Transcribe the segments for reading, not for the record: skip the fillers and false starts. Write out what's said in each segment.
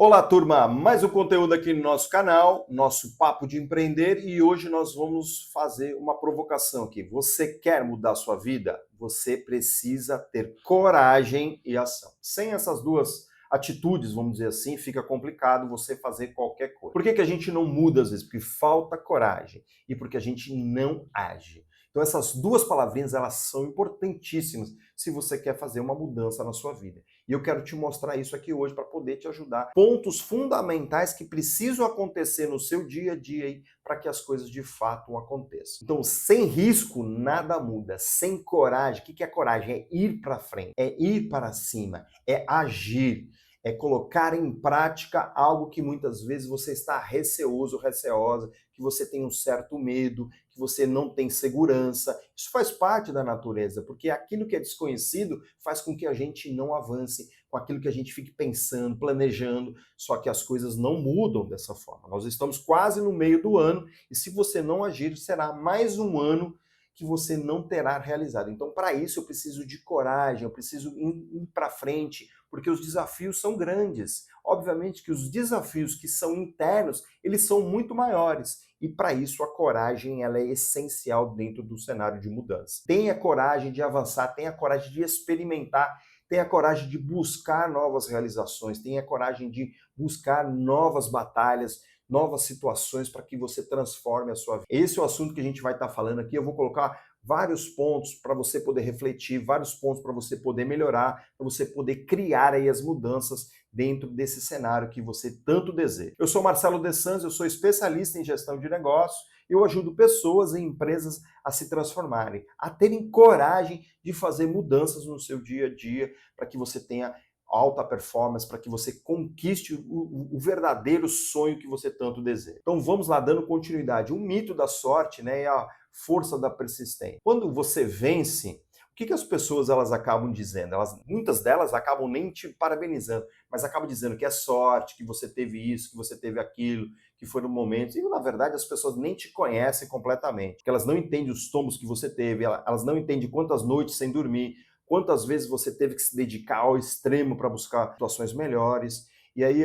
Olá, turma! Mais um conteúdo aqui no nosso canal, nosso Papo de Empreender, e hoje nós vamos fazer uma provocação aqui. Você quer mudar a sua vida? Você precisa ter coragem e ação. Sem essas duas atitudes, vamos dizer assim, fica complicado você fazer qualquer coisa. Por que a gente não muda às vezes? Porque falta coragem e porque a gente não age. Então essas duas palavrinhas, elas são importantíssimas se você quer fazer uma mudança na sua vida. E eu quero te mostrar isso aqui hoje para poder te ajudar. Pontos fundamentais que precisam acontecer no seu dia a dia para que as coisas de fato aconteçam. Então, sem risco, nada muda. Sem coragem, o que é coragem? É ir para frente, é ir para cima, é agir. É colocar em prática algo que muitas vezes você está receoso, receosa, que você tem um certo medo, que você não tem segurança. Isso faz parte da natureza, porque aquilo que é desconhecido faz com que a gente não avance, com aquilo que a gente fique pensando, planejando, só que as coisas não mudam dessa forma. Nós estamos quase no meio do ano e se você não agir, será mais um ano que você não terá realizado. Então, para isso, eu preciso de coragem, eu preciso ir para frente, porque os desafios são grandes. Obviamente que os desafios que são internos, eles são muito maiores. E para isso, a coragem ela é essencial dentro do cenário de mudança. Tenha coragem de avançar, tenha coragem de experimentar, tenha coragem de buscar novas realizações, tenha coragem de buscar novas batalhas, novas situações para que você transforme a sua vida. Esse é o assunto que a gente vai estar falando aqui. Eu vou colocar vários pontos para você poder refletir, vários pontos para você poder melhorar, para você poder criar aí as mudanças dentro desse cenário que você tanto deseja. Eu sou Marcelo De Sanz, eu sou especialista em gestão de negócios. Eu ajudo pessoas e empresas a se transformarem, a terem coragem de fazer mudanças no seu dia a dia, para que você tenha alta performance, para que você conquiste o verdadeiro sonho que você tanto deseja. Então vamos lá, dando continuidade. O mito da sorte, né, é a força da persistência. Quando você vence, o que as pessoas elas acabam dizendo? Muitas delas acabam nem te parabenizando, mas acabam dizendo que é sorte, que você teve isso, que você teve aquilo, que foram momentos. E na verdade as pessoas nem te conhecem completamente, porque elas não entendem os tombos que você teve, elas não entendem quantas noites sem dormir, quantas vezes você teve que se dedicar ao extremo para buscar situações melhores, e aí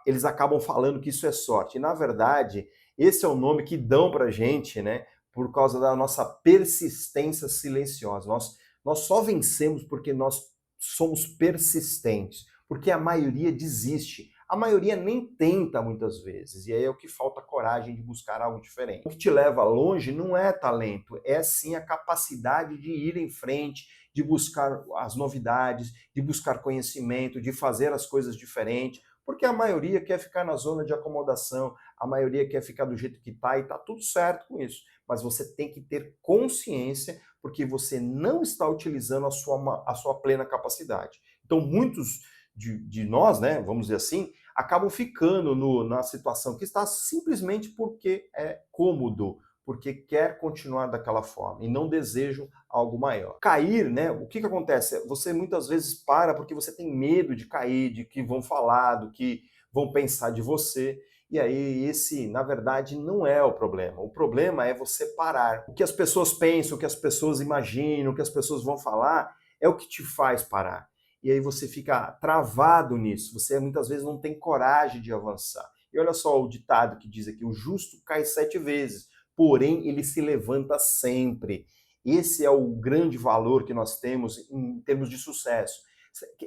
eles acabam falando que isso é sorte. E na verdade, esse é o nome que dão para a gente, né, por causa da nossa persistência silenciosa. Nós só vencemos porque nós somos persistentes, porque a maioria desiste. A maioria nem tenta muitas vezes, e aí é o que falta coragem de buscar algo diferente. O que te leva longe não é talento, é sim a capacidade de ir em frente, de buscar as novidades, de buscar conhecimento, de fazer as coisas diferentes, porque a maioria quer ficar na zona de acomodação, a maioria quer ficar do jeito que está e está tudo certo com isso. Mas você tem que ter consciência, porque você não está utilizando a sua plena capacidade. Então, muitos de nós, né, vamos dizer assim, acabam ficando na situação que está simplesmente porque é cômodo, porque quer continuar daquela forma e não desejam algo maior. Cair, né? O que acontece? Você muitas vezes para porque você tem medo de cair, de que vão falar, do que vão pensar de você. E aí esse, na verdade, não é o problema. O problema é você parar. O que as pessoas pensam, o que as pessoas imaginam, o que as pessoas vão falar é o que te faz parar. E aí você fica travado nisso. Você muitas vezes não tem coragem de avançar. E olha só o ditado que diz aqui: o justo cai 7 vezes, porém ele se levanta sempre. Esse é o grande valor que nós temos em termos de sucesso.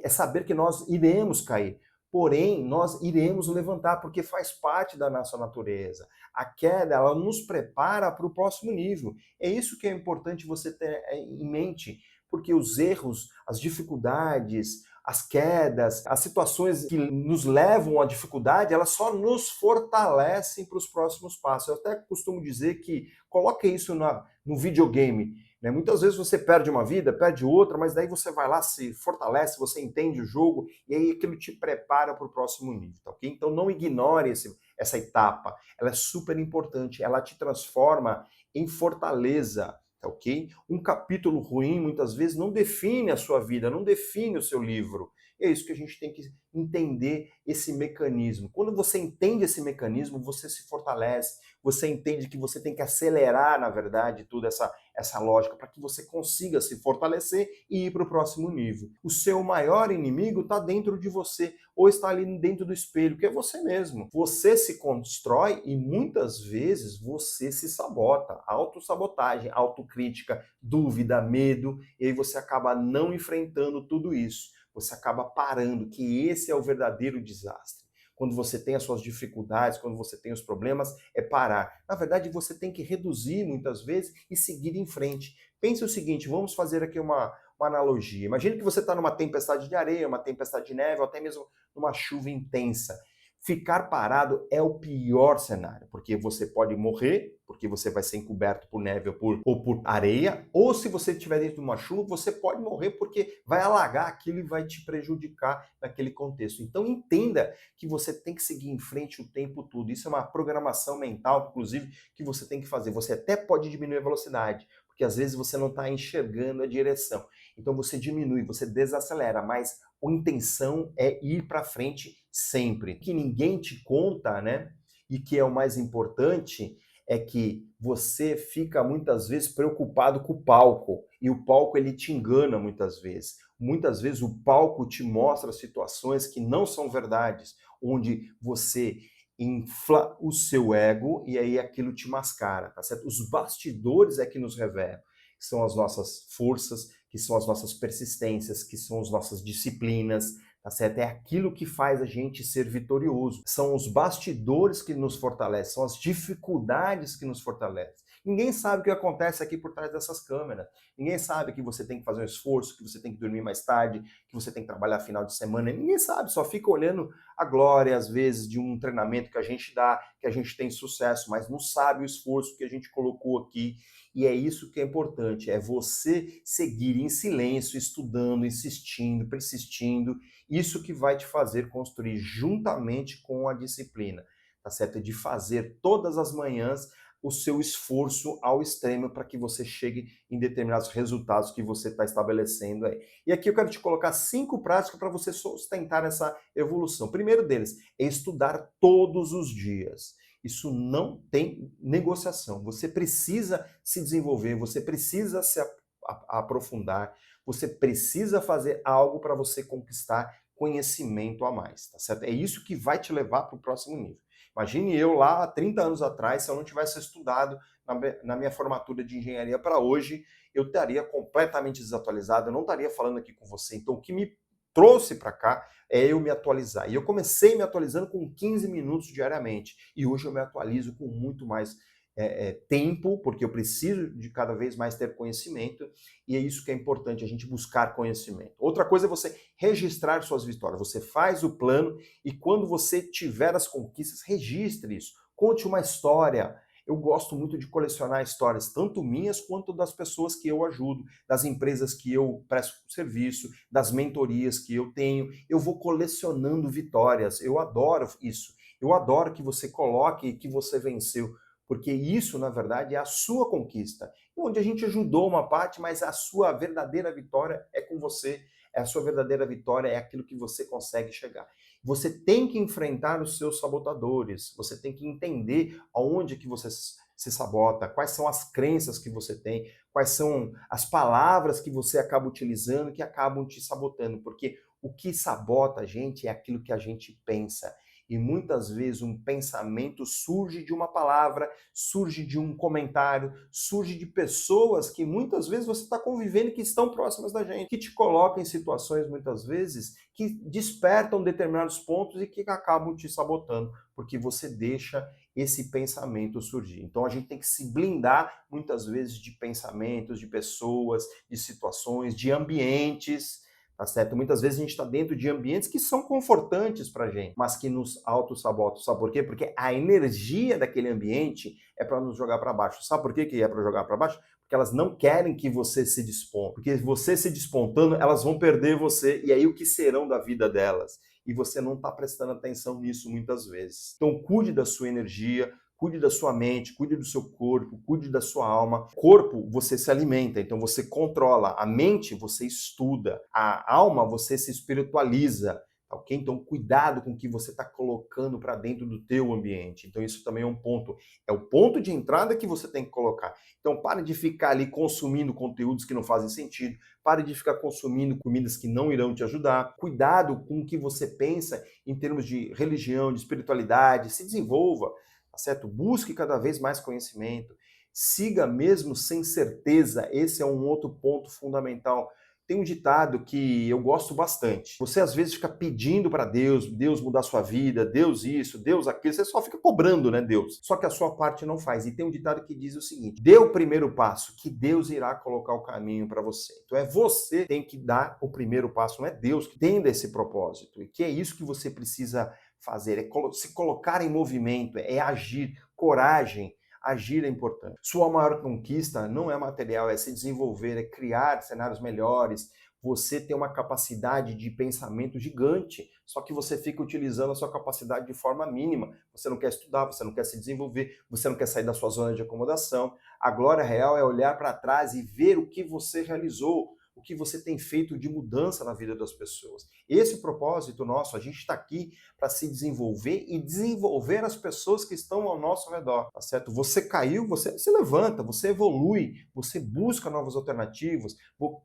É saber que nós iremos cair, porém nós iremos levantar, porque faz parte da nossa natureza. A queda, ela nos prepara para o próximo nível. É isso que é importante você ter em mente, porque os erros, as dificuldades, as quedas, as situações que nos levam à dificuldade, elas só nos fortalecem para os próximos passos. Eu até costumo dizer que coloque isso no videogame. Né? Muitas vezes você perde uma vida, perde outra, mas daí você vai lá, se fortalece, você entende o jogo e aí aquilo te prepara para o próximo nível. Tá, okay? Então não ignore essa etapa. Ela é super importante, ela te transforma em fortaleza. Ok? Um capítulo ruim, muitas vezes, não define a sua vida, não define o seu livro. É isso que a gente tem que entender, esse mecanismo. Quando você entende esse mecanismo, você se fortalece, você entende que você tem que acelerar, na verdade, toda essa lógica para que você consiga se fortalecer e ir para o próximo nível. O seu maior inimigo está dentro de você, ou está ali dentro do espelho, que é você mesmo. Você se constrói e muitas vezes você se sabota. Autossabotagem, autocrítica, dúvida, medo, e aí você acaba não enfrentando tudo isso. Você acaba parando, que esse é o verdadeiro desastre. Quando você tem as suas dificuldades, quando você tem os problemas, é parar. Na verdade, você tem que reduzir muitas vezes e seguir em frente. Pense o seguinte, vamos fazer aqui uma analogia. Imagine que você está numa tempestade de areia, uma tempestade de neve, ou até mesmo numa chuva intensa. Ficar parado é o pior cenário, porque você pode morrer, porque você vai ser encoberto por neve ou por areia, ou se você estiver dentro de uma chuva, você pode morrer porque vai alagar aquilo e vai te prejudicar naquele contexto. Então entenda que você tem que seguir em frente o tempo todo. Isso é uma programação mental, inclusive, que você tem que fazer. Você até pode diminuir a velocidade, porque às vezes você não está enxergando a direção. Então você diminui, você desacelera, mas a intenção é ir para frente sempre. O que ninguém te conta, né? E que é o mais importante é que você fica muitas vezes preocupado com o palco, e o palco ele te engana muitas vezes. Muitas vezes o palco te mostra situações que não são verdades, onde você infla o seu ego e aí aquilo te mascara, tá certo? Os bastidores é que nos revelam, que são as nossas forças, que são as nossas persistências, que são as nossas disciplinas, tá certo? É aquilo que faz a gente ser vitorioso. São os bastidores que nos fortalecem, são as dificuldades que nos fortalecem. Ninguém sabe o que acontece aqui por trás dessas câmeras. Ninguém sabe que você tem que fazer um esforço, que você tem que dormir mais tarde, que você tem que trabalhar final de semana. Ninguém sabe, só fica olhando a glória, às vezes, de um treinamento que a gente dá, que a gente tem sucesso, mas não sabe o esforço que a gente colocou aqui. E é isso que é importante, é você seguir em silêncio, estudando, insistindo, persistindo. Isso que vai te fazer construir juntamente com a disciplina, tá certo? De fazer todas as manhãs o seu esforço ao extremo para que você chegue em determinados resultados que você está estabelecendo aí. E aqui eu quero te colocar 5 práticas para você sustentar essa evolução. O primeiro deles é estudar todos os dias. Isso não tem negociação. Você precisa se desenvolver, você precisa se aprofundar, você precisa fazer algo para você conquistar conhecimento a mais, tá certo? É isso que vai te levar para o próximo nível. Imagine eu lá há 30 anos atrás, se eu não tivesse estudado na minha formatura de engenharia para hoje, eu estaria completamente desatualizado, eu não estaria falando aqui com você. Então, o que me trouxe para cá é eu me atualizar. E eu comecei me atualizando com 15 minutos diariamente. E hoje eu me atualizo com muito mais tempo, porque eu preciso de cada vez mais ter conhecimento, e é isso que é importante, a gente buscar conhecimento. Outra coisa é você registrar suas vitórias. Você faz o plano e quando você tiver as conquistas, registre isso. Conte uma história. Eu gosto muito de colecionar histórias, tanto minhas quanto das pessoas que eu ajudo, das empresas que eu presto serviço, das mentorias que eu tenho. Eu vou colecionando vitórias. Eu adoro isso. Eu adoro que você coloque que você venceu, porque isso, na verdade, é a sua conquista. Onde a gente ajudou uma parte, mas a sua verdadeira vitória é com você. A sua verdadeira vitória é aquilo que você consegue chegar. Você tem que enfrentar os seus sabotadores, você tem que entender aonde que você se sabota, quais são as crenças que você tem, quais são as palavras que você acaba utilizando que acabam te sabotando, porque o que sabota a gente é aquilo que a gente pensa. E muitas vezes um pensamento surge de uma palavra, surge de um comentário, surge de pessoas que muitas vezes você está convivendo e que estão próximas da gente, que te colocam em situações muitas vezes que despertam determinados pontos e que acabam te sabotando, porque você deixa esse pensamento surgir. Então a gente tem que se blindar muitas vezes de pensamentos, de pessoas, de situações, de ambientes. Tá certo? Muitas vezes a gente está dentro de ambientes que são confortantes para a gente, mas que nos auto-sabotam. Sabe por quê? Porque a energia daquele ambiente é para nos jogar para baixo. Sabe por quê que é para jogar para baixo? Porque elas não querem que você se desponte. Porque você se despontando, elas vão perder você. E aí o que serão da vida delas? E você não está prestando atenção nisso muitas vezes. Então cuide da sua energia, Cuide da sua mente, cuide do seu corpo, cuide da sua alma. Corpo, você se alimenta, então você controla. A mente, você estuda. A alma, você se espiritualiza. Ok? Então, cuidado com o que você está colocando para dentro do teu ambiente. Então, isso também é um ponto. É o ponto de entrada que você tem que colocar. Então, pare de ficar ali consumindo conteúdos que não fazem sentido. Pare de ficar consumindo comidas que não irão te ajudar. Cuidado com o que você pensa em termos de religião, de espiritualidade. Se desenvolva, tá certo? Busque cada vez mais conhecimento. Siga mesmo sem certeza. Esse é um outro ponto fundamental. Tem um ditado que eu gosto bastante. Você às vezes fica pedindo para Deus, Deus mudar a sua vida, Deus isso, Deus aquilo, você só fica cobrando, né, Deus? Só que a sua parte não faz. E tem um ditado que diz o seguinte: dê o primeiro passo, que Deus irá colocar o caminho para você. Então é você que tem que dar o primeiro passo, não é Deus que tem esse propósito. E que é isso que você precisa fazer, é se colocar em movimento, é agir, coragem. Agir é importante. Sua maior conquista não é material, é se desenvolver, é criar cenários melhores. Você tem uma capacidade de pensamento gigante, só que você fica utilizando a sua capacidade de forma mínima. Você não quer estudar, você não quer se desenvolver, você não quer sair da sua zona de acomodação. A glória real é olhar para trás e ver o que você realizou, o que você tem feito de mudança na vida das pessoas. Esse propósito nosso, a gente está aqui para se desenvolver e desenvolver as pessoas que estão ao nosso redor, tá certo? Você caiu, você se levanta, você evolui, você busca novas alternativas,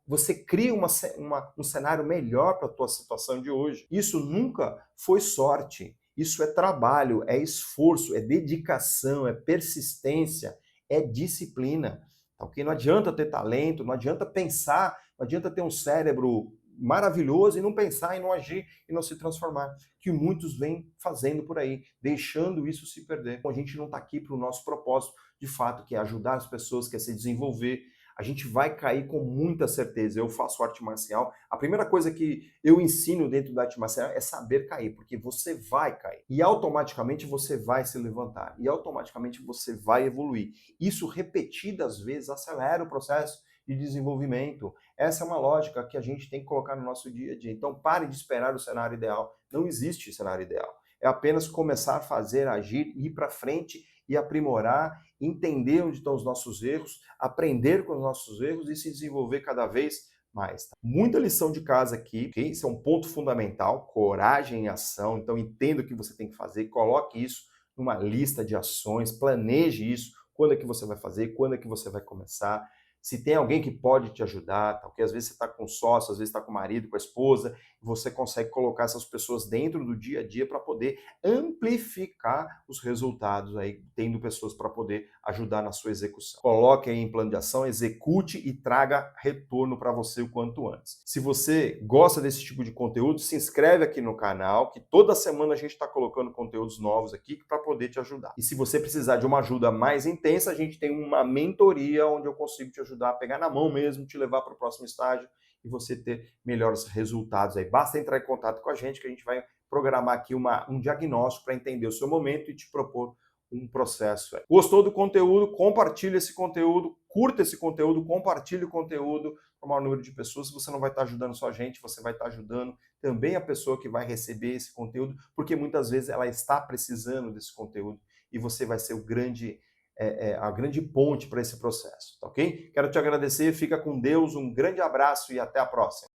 você cria um cenário melhor para a tua situação de hoje. Isso nunca foi sorte, isso é trabalho, é esforço, é dedicação, é persistência, é disciplina. Tá, ok? Não adianta ter talento, não adianta pensar, não adianta ter um cérebro maravilhoso e não pensar, e não agir, e não se transformar, que muitos vêm fazendo por aí, deixando isso se perder. A gente não está aqui para o nosso propósito, de fato, que é ajudar as pessoas, que é se desenvolver. A gente vai cair com muita certeza. Eu faço arte marcial. A primeira coisa que eu ensino dentro da arte marcial é saber cair, porque você vai cair. E automaticamente você vai se levantar. E automaticamente você vai evoluir. Isso repetidas vezes acelera o processo de desenvolvimento. Essa é uma lógica que a gente tem que colocar no nosso dia a dia. Então pare de esperar o cenário ideal. Não existe cenário ideal. É apenas começar a fazer, agir, ir para frente e aprimorar, entender onde estão os nossos erros, aprender com os nossos erros e se desenvolver cada vez mais. Tá? Muita lição de casa aqui, ok? Esse é um ponto fundamental, coragem em ação. Então entenda o que você tem que fazer, coloque isso numa lista de ações, planeje isso, quando é que você vai fazer, quando é que você vai começar. Se tem alguém que pode te ajudar, tá? Porque às vezes você está com sócio, às vezes está com o marido, com a esposa, e você consegue colocar essas pessoas dentro do dia a dia para poder amplificar os resultados aí, tendo pessoas para poder ajudar na sua execução. Coloque aí em plano de ação, execute e traga retorno para você o quanto antes. Se você gosta desse tipo de conteúdo, se inscreve aqui no canal, que toda semana a gente está colocando conteúdos novos aqui para poder te ajudar. E se você precisar de uma ajuda mais intensa, a gente tem uma mentoria onde eu consigo te ajudar a pegar na mão mesmo, te levar para o próximo estágio e você ter melhores resultados aí. Basta entrar em contato com a gente que a gente vai programar aqui um diagnóstico para entender o seu momento e te propor um processo. Gostou do conteúdo? Compartilhe esse conteúdo, curta esse conteúdo, compartilhe o conteúdo para o maior número de pessoas. Você não vai estar ajudando só a gente, você vai estar ajudando também a pessoa que vai receber esse conteúdo, porque muitas vezes ela está precisando desse conteúdo e você vai ser a grande ponte para esse processo, tá ok? Quero te agradecer, fica com Deus, um grande abraço e até a próxima.